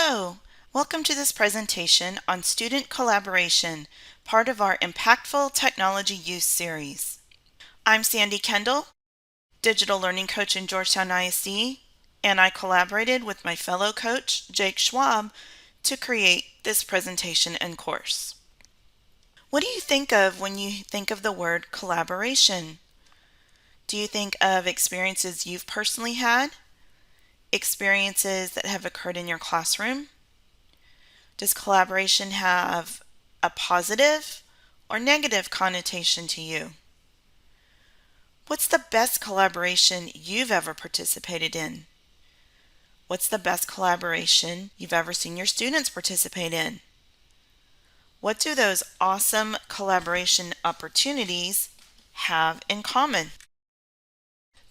Hello! Welcome to this presentation on student collaboration, part of our Impactful Technology Use series. I'm Sandy Kendall, Digital Learning Coach in Georgetown ISD, and I collaborated with my fellow coach, Jake Schwab, to create this presentation and course. What do you think of when you think of the word collaboration? Do you think of experiences you've personally had? Experiences that have occurred in your classroom? Does collaboration have a positive or negative connotation to you? What's the best collaboration you've ever participated in? What's the best collaboration you've ever seen your students participate in? What do those awesome collaboration opportunities have in common?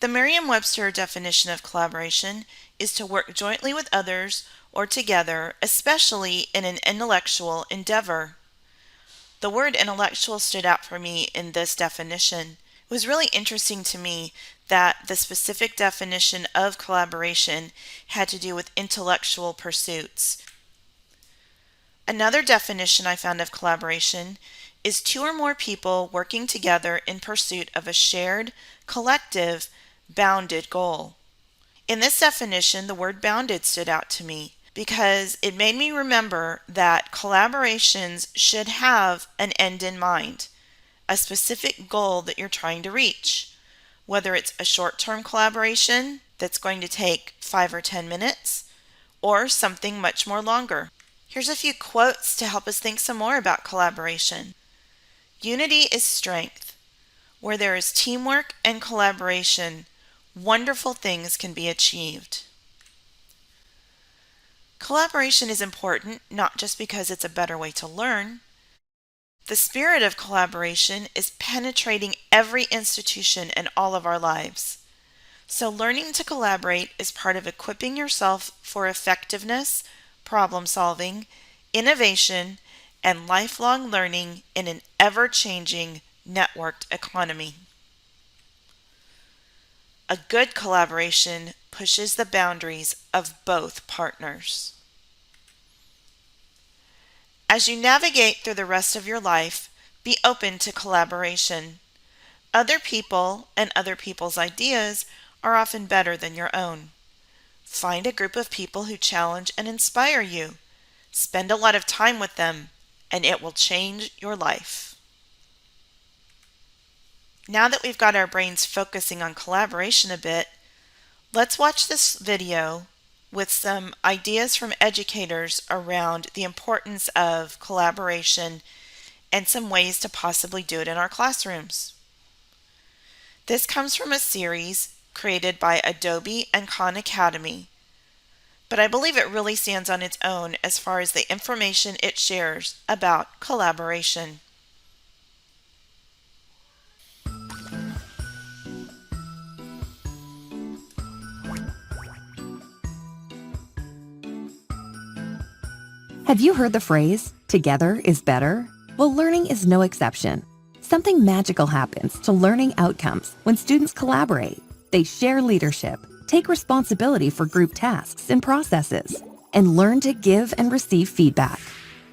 The Merriam-Webster definition of collaboration is to work jointly with others or together, especially in an intellectual endeavor. The word intellectual stood out for me in this definition. It was really interesting to me that the specific definition of collaboration had to do with intellectual pursuits. Another definition I found of collaboration is two or more people working together in pursuit of a shared, collective, bounded goal. In this definition, the word bounded stood out to me because it made me remember that collaborations should have an end in mind, a specific goal that you're trying to reach, whether it's a short-term collaboration that's going to take 5 or 10 minutes or something much more longer. Here's a few quotes to help us think some more about collaboration. Unity is strength. Where there is teamwork and collaboration, wonderful things can be achieved. Collaboration is important not just because it's a better way to learn. The spirit of collaboration is penetrating every institution in all of our lives. So learning to collaborate is part of equipping yourself for effectiveness, problem solving, innovation, and lifelong learning in an ever-changing networked economy. A good collaboration pushes the boundaries of both partners. As you navigate through the rest of your life, be open to collaboration. Other people and other people's ideas are often better than your own. Find a group of people who challenge and inspire you. Spend a lot of time with them, and it will change your life. Now that we've got our brains focusing on collaboration a bit, let's watch this video with some ideas from educators around the importance of collaboration and some ways to possibly do it in our classrooms. This comes from a series created by Adobe and Khan Academy, but I believe it really stands on its own as far as the information it shares about collaboration. Have you heard the phrase, together is better? Well, learning is no exception. Something magical happens to learning outcomes when students collaborate. They share leadership, take responsibility for group tasks and processes, and learn to give and receive feedback.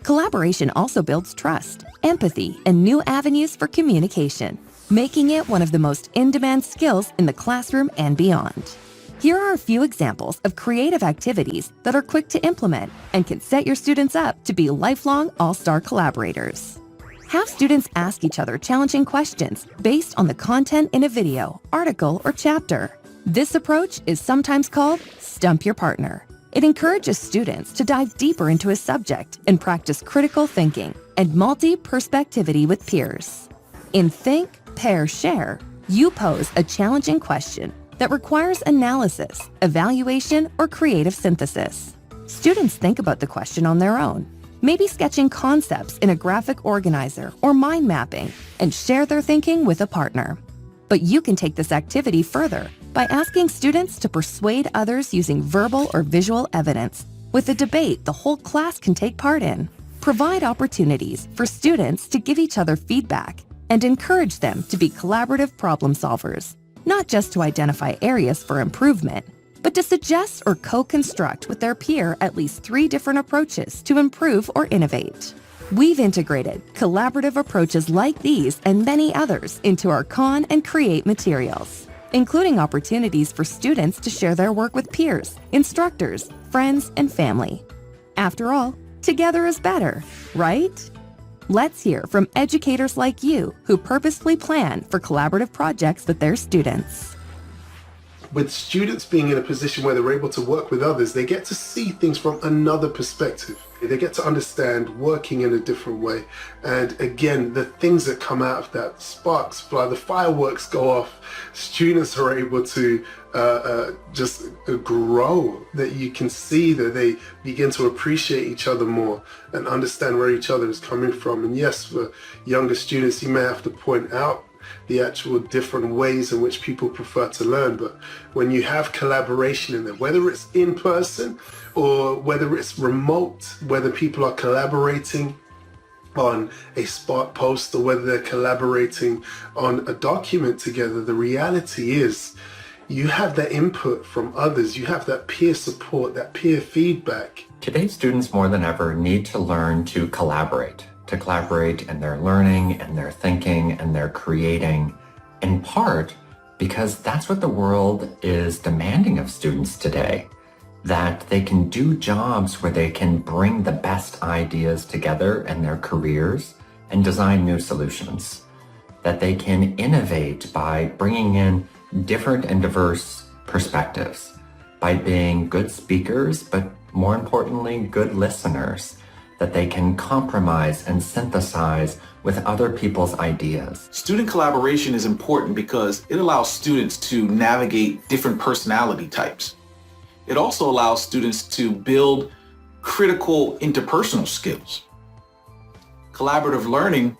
Collaboration also builds trust, empathy, and new avenues for communication, making it one of the most in-demand skills in the classroom and beyond. Here are a few examples of creative activities that are quick to implement and can set your students up to be lifelong all-star collaborators. Have students ask each other challenging questions based on the content in a video, article, or chapter. This approach is sometimes called Stump Your Partner. It encourages students to dive deeper into a subject and practice critical thinking and multi-perspectivity with peers. In Think, Pair, Share, you pose a challenging question that requires analysis, evaluation, or creative synthesis. Students think about the question on their own, maybe sketching concepts in a graphic organizer or mind mapping, and share their thinking with a partner. But you can take this activity further by asking students to persuade others using verbal or visual evidence with a debate the whole class can take part in. Provide opportunities for students to give each other feedback and encourage them to be collaborative problem solvers, not just to identify areas for improvement, but to suggest or co-construct with their peer at least 3 different approaches to improve or innovate. We've integrated collaborative approaches like these and many others into our Con and Create materials, including opportunities for students to share their work with peers, instructors, friends, and family. After all, together is better, right? Let's hear from educators like you who purposefully plan for collaborative projects with their students. With students being in a position where they're able to work with others, they get to see things from another perspective. They get to understand working in a different way. And again, the things that come out of that, sparks fly, the fireworks go off, students are able to just grow, that you can see that they begin to appreciate each other more and understand where each other is coming from. And yes, for younger students, you may have to point out the actual different ways in which people prefer to learn, but when you have collaboration in there, whether it's in person or whether it's remote, whether people are collaborating on a Spark post or whether they're collaborating on a document together, the reality is you have that input from others, you have that peer support, that peer feedback. Today's students more than ever need to learn to collaborate in their learning and their thinking and their creating, in part because that's what the world is demanding of students today, that they can do jobs where they can bring the best ideas together in their careers and design new solutions, that they can innovate by bringing in different and diverse perspectives, by being good speakers, but more importantly, good listeners, that they can compromise and synthesize with other people's ideas. Student collaboration is important because it allows students to navigate different personality types. It also allows students to build critical interpersonal skills. Collaborative learning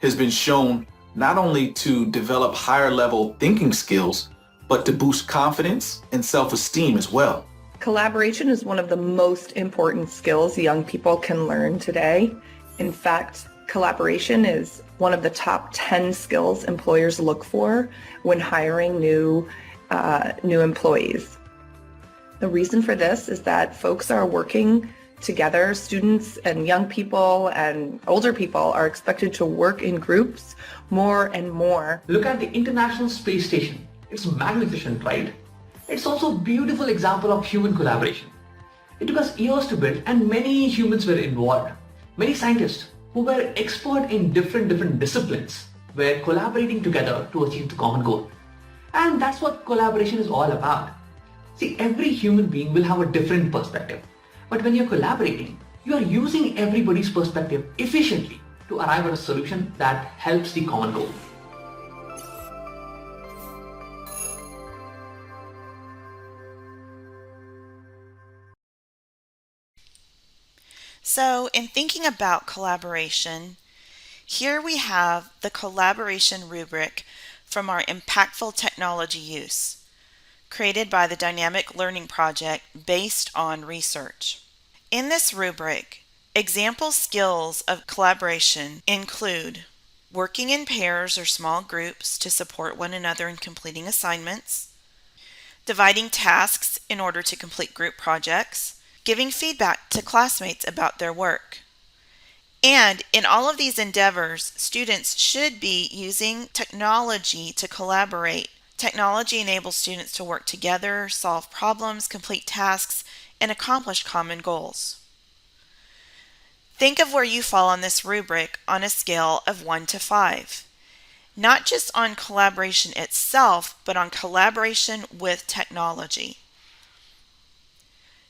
has been shown not only to develop higher level thinking skills, but to boost confidence and self-esteem as well. Collaboration is one of the most important skills young people can learn today. In fact, collaboration is one of the top 10 skills employers look for when hiring new employees. The reason for this is that folks are working together. Students and young people and older people are expected to work in groups more and more. Look at the International Space Station. It's magnificent, right? It's also a beautiful example of human collaboration. It took us years to build and many humans were involved. Many scientists who were expert in different disciplines were collaborating together to achieve the common goal. And that's what collaboration is all about. See, every human being will have a different perspective. But when you're collaborating, you are using everybody's perspective efficiently to arrive at a solution that helps the common goal. So, in thinking about collaboration, here we have the collaboration rubric from our impactful technology use, created by the Dynamic Learning Project based on research. In this rubric, example skills of collaboration include working in pairs or small groups to support one another in completing assignments, dividing tasks in order to complete group projects, giving feedback to classmates about their work. And in all of these endeavors, students should be using technology to collaborate. Technology enables students to work together, solve problems, complete tasks, and accomplish common goals. Think of where you fall on this rubric on a scale of 1 to 5. Not just on collaboration itself, but on collaboration with technology.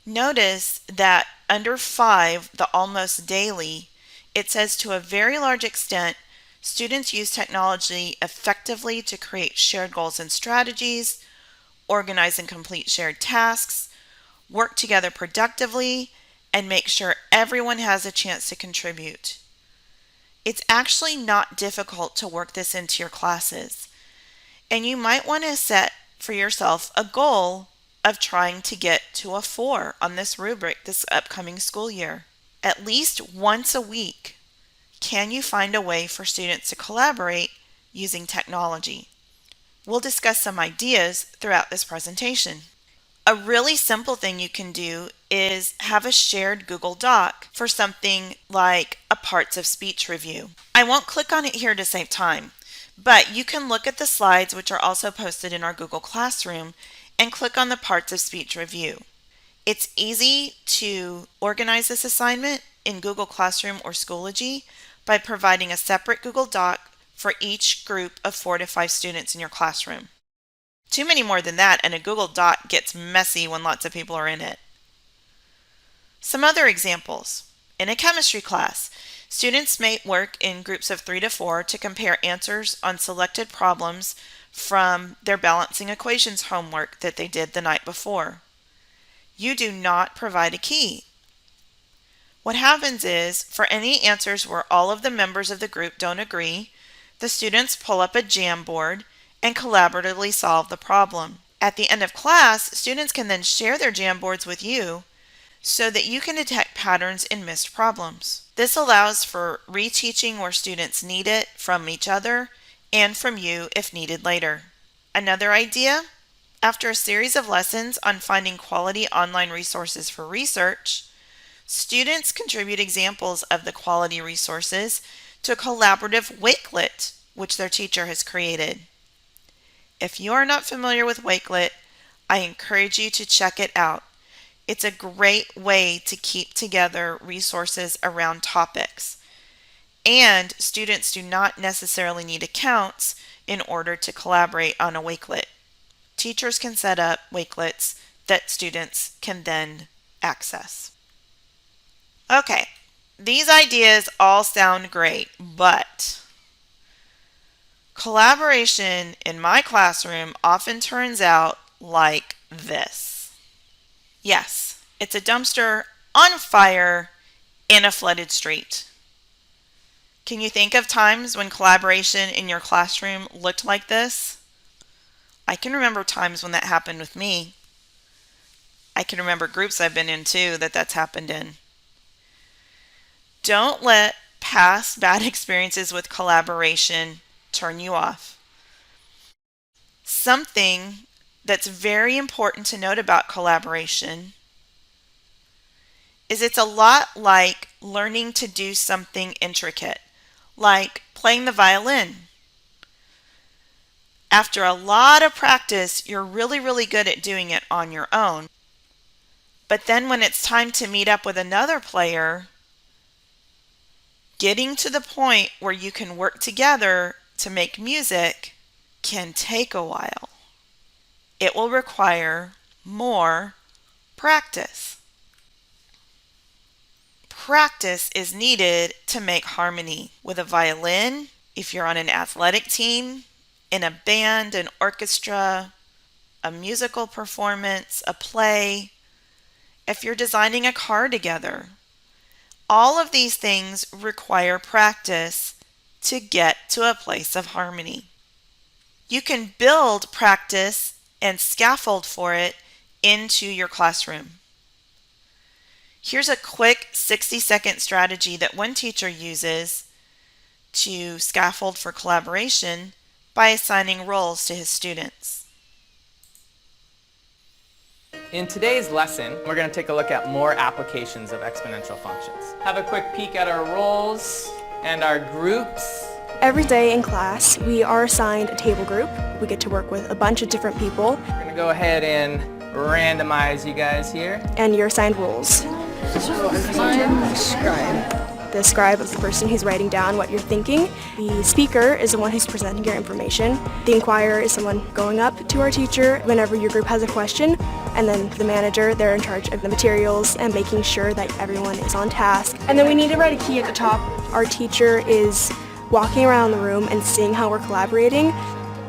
Notice that under 5, the almost daily, it says to a very large extent, students use technology effectively to create shared goals and strategies, organize and complete shared tasks, work together productively, and make sure everyone has a chance to contribute. It's actually not difficult to work this into your classes, and you might want to set for yourself a goal of trying to get to a 4 on this rubric this upcoming school year. At least once a week, can you find a way for students to collaborate using technology? We'll discuss some ideas throughout this presentation. A really simple thing you can do is have a shared Google Doc for something like a parts of speech review. I won't click on it here to save time, but you can look at the slides, which are also posted in our Google Classroom, and click on the parts of speech review. It's easy to organize this assignment in Google Classroom or Schoology by providing a separate Google Doc for each group of 4 to 5 students in your classroom. Too many more than that, and a Google Doc gets messy when lots of people are in it. Some other examples. In a chemistry class, students may work in groups of 3 to 4 to compare answers on selected problems from their balancing equations homework that they did the night before. You do not provide a key. What happens is, for any answers where all of the members of the group don't agree, the students pull up a Jamboard and collaboratively solve the problem. At the end of class, students can then share their Jamboards with you so that you can detect patterns in missed problems. This allows for reteaching where students need it from each other and from you if needed later. Another idea? After a series of lessons on finding quality online resources for research, students contribute examples of the quality resources to a collaborative Wakelet, which their teacher has created. If you are not familiar with Wakelet, I encourage you to check it out. It's a great way to keep together resources around topics. And students do not necessarily need accounts in order to collaborate on a Wakelet. Teachers can set up Wakelets that students can then access. Okay, these ideas all sound great, but collaboration in my classroom often turns out like this. Yes, it's a dumpster on fire in a flooded street. Can you think of times when collaboration in your classroom looked like this? I can remember times when that happened with me. I can remember groups I've been in too that's happened in. Don't let past bad experiences with collaboration turn you off. Something that's very important to note about collaboration is it's a lot like learning to do something intricate, like playing the violin. After a lot of practice, you're really good at doing it on your own. But then when it's time to meet up with another player, getting to the point where you can work together to make music can take a while. It will require more practice. Practice is needed to make harmony with a violin, if you're on an athletic team, in a band, an orchestra, a musical performance, a play, if you're designing a car together. All of these things require practice to get to a place of harmony. You can build practice and scaffold for it into your classroom. Here's a quick 60-second strategy that one teacher uses to scaffold for collaboration by assigning roles to his students. In today's lesson, we're going to take a look at more applications of exponential functions. Have a quick peek at our roles and our groups. Every day in class, we are assigned a table group. We get to work with a bunch of different people. We're going to go ahead and randomize you guys here. And you're assigned roles. I'm scribe. The scribe is the person who's writing down what you're thinking. The speaker is the one who's presenting your information. The inquirer is someone going up to our teacher whenever your group has a question. And then the manager, they're in charge of the materials and making sure that everyone is on task. And then we need to write a key at the top. Our teacher is walking around the room and seeing how we're collaborating.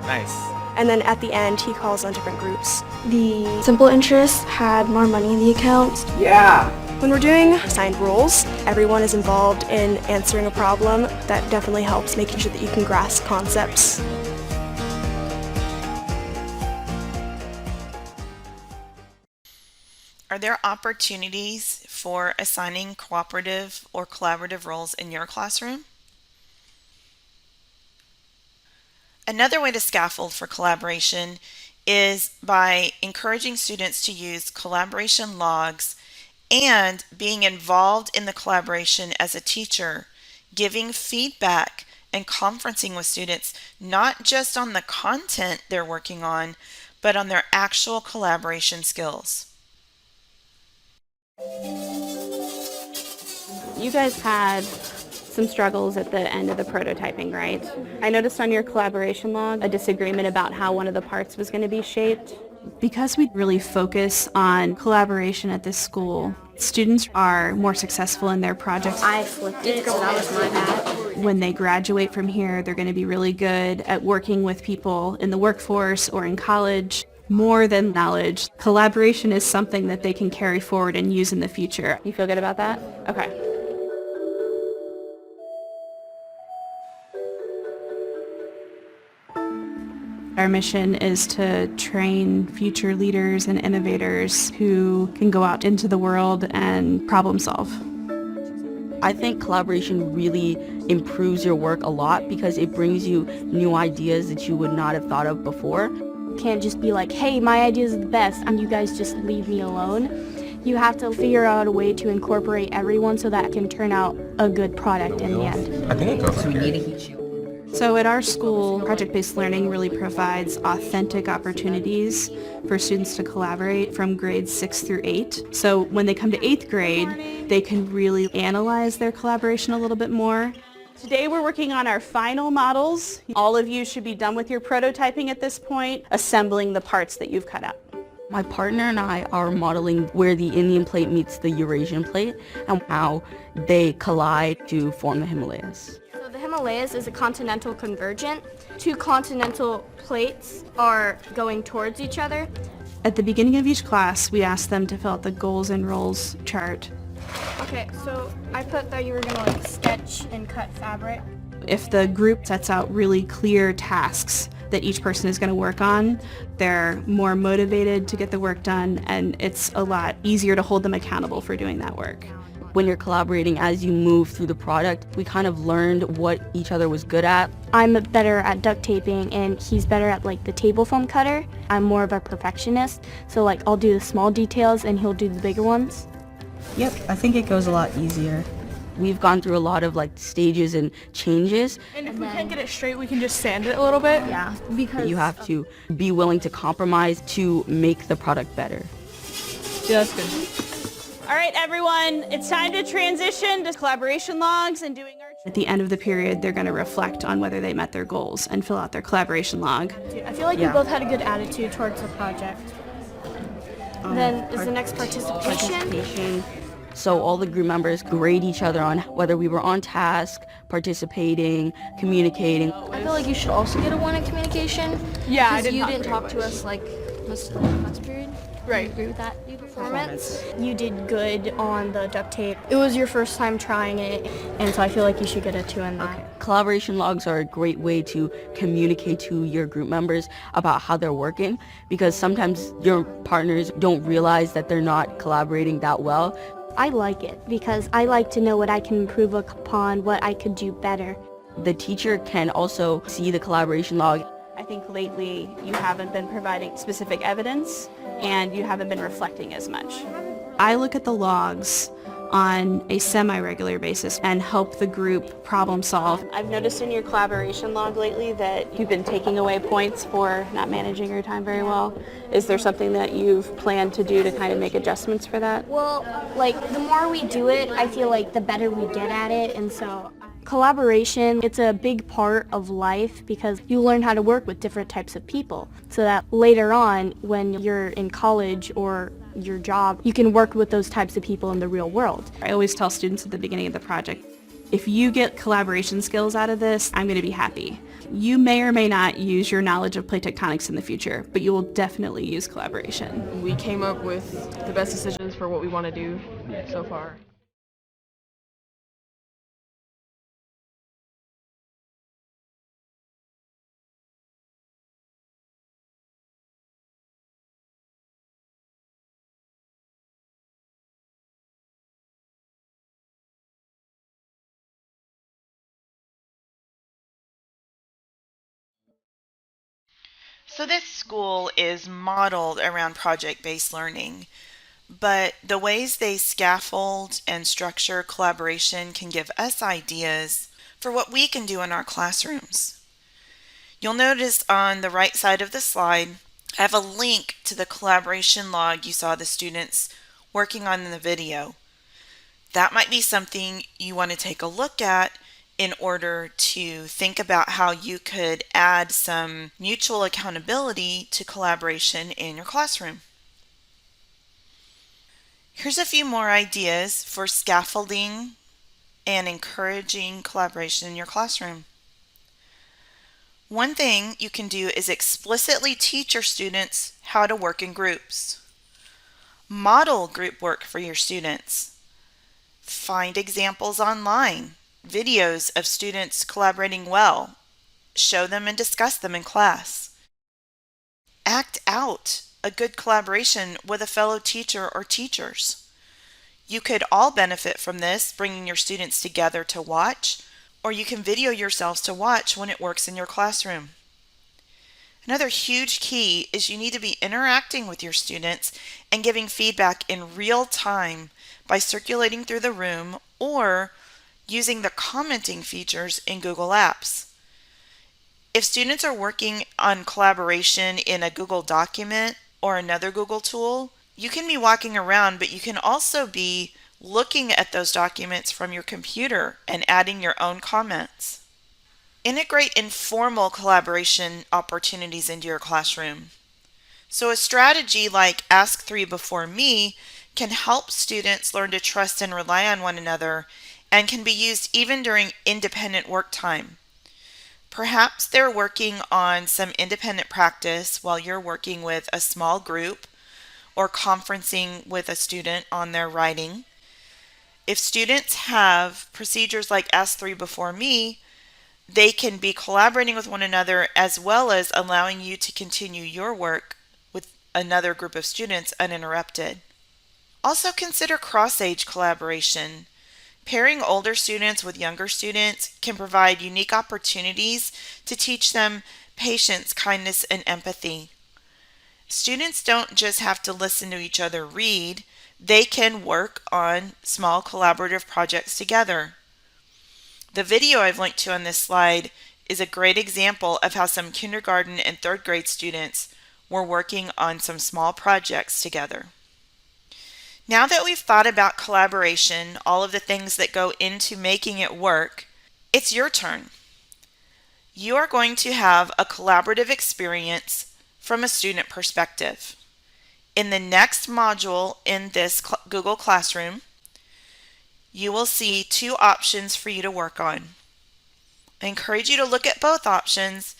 Nice. And then at the end, he calls on different groups. The simple interest had more money in the account. Yeah. When we're doing assigned roles, everyone is involved in answering a problem. That definitely helps making sure that you can grasp concepts. Are there opportunities for assigning cooperative or collaborative roles in your classroom? Another way to scaffold for collaboration is by encouraging students to use collaboration logs and being involved in the collaboration as a teacher, giving feedback and conferencing with students, not just on the content they're working on, but on their actual collaboration skills. You guys had some struggles at the end of the prototyping, right? I noticed on your collaboration log a disagreement about how one of the parts was going to be shaped. Because we really focus on collaboration at this school, students are more successful in their projects. I flipped it, so that was my bad. When they graduate from here, they're going to be really good at working with people in the workforce or in college. More than knowledge, collaboration is something that they can carry forward and use in the future. You feel good about that? Okay. Our mission is to train future leaders and innovators who can go out into the world and problem solve. I think collaboration really improves your work a lot because it brings you new ideas that you would not have thought of before. Can't just be like, hey, my idea is the best and you guys just leave me alone. You have to figure out a way to incorporate everyone so that it can turn out a good product in the end. I think it goes from here. So at our school, project-based learning really provides authentic opportunities for students to collaborate from grades 6 through 8. So when they come to 8th grade, they can really analyze their collaboration a little bit more. Today we're working on our final models. All of you should be done with your prototyping at this point, assembling the parts that you've cut out. My partner and I are modeling where the Indian plate meets the Eurasian plate and how they collide to form the Himalayas. So the Himalayas is a continental convergent. Two continental plates are going towards each other. At the beginning of each class, we ask them to fill out the goals and roles chart. Okay, so I put that you were gonna like sketch and cut fabric. If the group sets out really clear tasks that each person is going to work on, they're more motivated to get the work done, and it's a lot easier to hold them accountable for doing that work. When you're collaborating as you move through the product, we kind of learned what each other was good at. I'm better at duct taping and he's better at like the table foam cutter. I'm more of a perfectionist, so like I'll do the small details and he'll do the bigger ones. Yep, I think it goes a lot easier. We've gone through a lot of like stages and changes. And if we can't get it straight, we can just sand it a little bit. Yeah, because You have to be willing to compromise to make the product better. Yeah, that's good. All right, everyone, it's time to transition to collaboration logs and doing our... At the end of the period, they're going to reflect on whether they met their goals and fill out their collaboration log. I feel like we both had a good attitude towards the project. Then is the next participation. So all the group members grade each other on whether we were on task, participating, communicating. I feel like you should also get a 1 in communication. Yeah, I because you talk didn't very talk much. to us like most of the class period. Right. You agree with that? Performance. You did good on the duct tape. It was your first time trying it, and so I feel like you should get a 2 in that. Collaboration logs are a great way to communicate to your group members about how they're working because sometimes your partners don't realize that they're not collaborating that well. I like it because I like to know what I can improve upon, what I could do better. The teacher can also see the collaboration log. I think lately you haven't been providing specific evidence and you haven't been reflecting as much. I look at the logs on a semi-regular basis and help the group problem solve. I've noticed in your collaboration log lately that you've been taking away points for not managing your time very well. Is there something that you've planned to do to kind of make adjustments for that? Well, like the more we do it, I feel like the better we get at it, and so collaboration, it's a big part of life because you learn how to work with different types of people so that later on when you're in college or your job, you can work with those types of people in the real world. I always tell students at the beginning of the project, if you get collaboration skills out of this, I'm going to be happy. You may or may not use your knowledge of plate tectonics in the future, but you will definitely use collaboration. We came up with the best decisions for what we want to do so far. So this school is modeled around project-based learning, but the ways they scaffold and structure collaboration can give us ideas for what we can do in our classrooms. You'll notice on the right side of the slide, I have a link to the collaboration log you saw the students working on in the video. That might be something you want to take a look at in order to think about how you could add some mutual accountability to collaboration in your classroom. Here's a few more ideas for scaffolding and encouraging collaboration in your classroom. One thing you can do is explicitly teach your students how to work in groups. Model group work for your students. Find examples online, videos of students collaborating well. Show them and discuss them in class. Act out a good collaboration with a fellow teacher or teachers. You could all benefit from this, bringing your students together to watch, or you can video yourselves to watch when it works in your classroom. Another huge key is you need to be interacting with your students and giving feedback in real time by circulating through the room or using the commenting features in Google Apps. If students are working on collaboration in a Google document or another Google tool, you can be walking around, but you can also be looking at those documents from your computer and adding your own comments. Integrate informal collaboration opportunities into your classroom. So a strategy like Ask 3 Before Me can help students learn to trust and rely on one another and can be used even during independent work time. Perhaps they're working on some independent practice while you're working with a small group or conferencing with a student on their writing. If students have procedures like Ask 3 Before Me, they can be collaborating with one another as well as allowing you to continue your work with another group of students uninterrupted. Also consider cross-age collaboration. Pairing older students with younger students can provide unique opportunities to teach them patience, kindness, and empathy. Students don't just have to listen to each other read, they can work on small collaborative projects together. The video I've linked to on this slide is a great example of how some kindergarten and third grade students were working on some small projects together. Now that we've thought about collaboration, all of the things that go into making it work, it's your turn. You are going to have a collaborative experience from a student perspective. In the next module in this Google Classroom, you will see two options for you to work on. I encourage you to look at both options,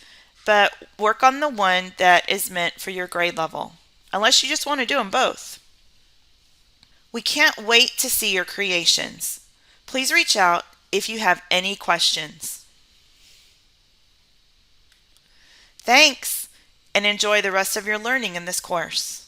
but work on the one that is meant for your grade level, unless you just want to do them both. We can't wait to see your creations. Please reach out if you have any questions. Thanks, and enjoy the rest of your learning in this course.